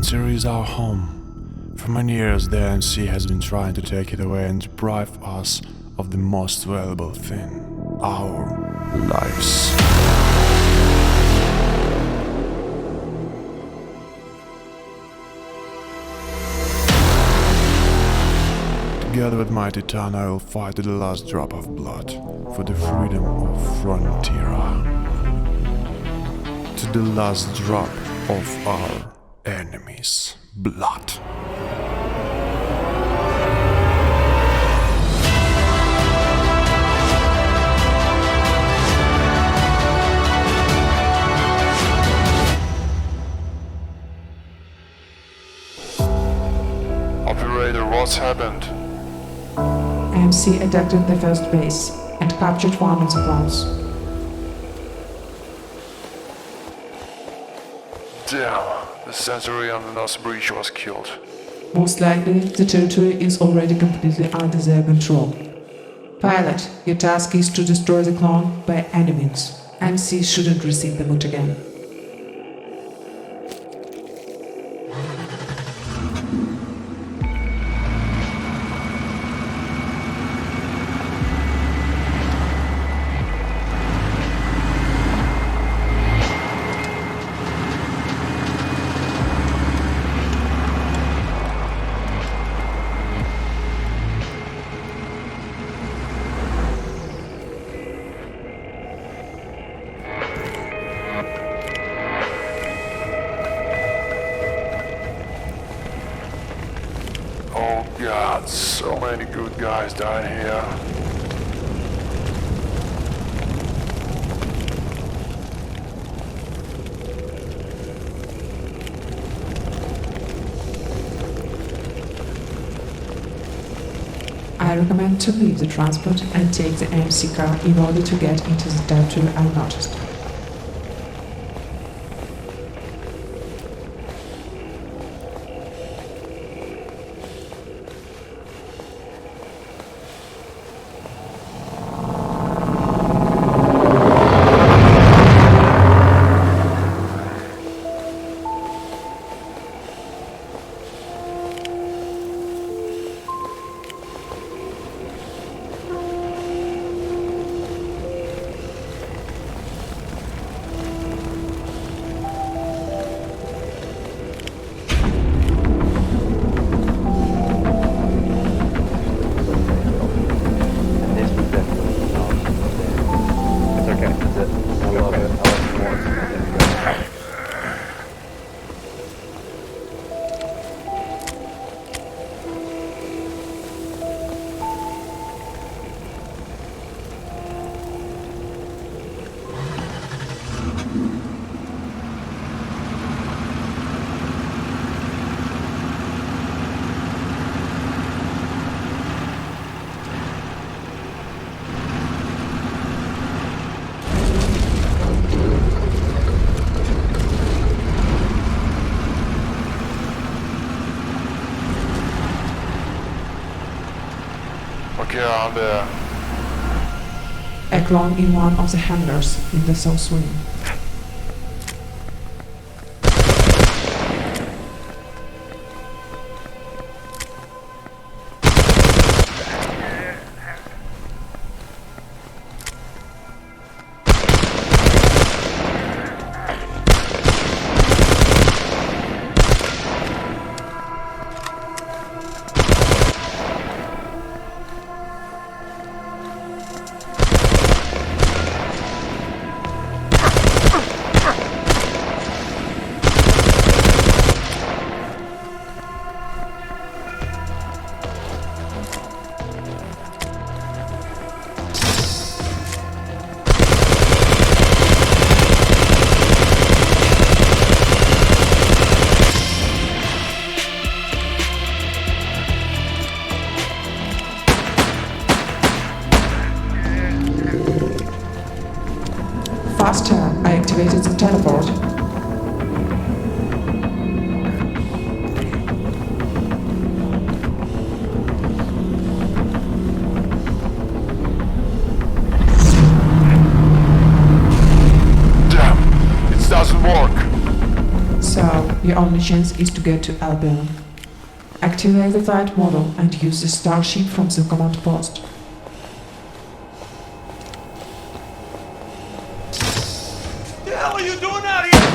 sensor is our home. For many years the MC has been trying to take it away and deprive us of the most valuable thing, our lives. Together with my Titan, I will fight to the last drop of blood for the freedom of Frontiera. To the last drop of our enemies' blood. Operator, what's happened? MC attacked the first base and captured one of the clones. Damn, the sensory on the NOS breach was killed. Most likely, the territory is already completely under their control. Pilot, your task is to destroy the clone by any means. MC shouldn't receive the moot again. Oh god, so many good guys down here. I recommend to leave the transport and take the MC car in order to get into the territory unnoticed. Okay, I'm there. A clone in one of the hangars in the south wing. Faster, I activated the teleport. Damn, it doesn't work. So, So, your only chance is to get to Albion. Activate the flight model and use the starship from the command post. What the hell are you doing out here?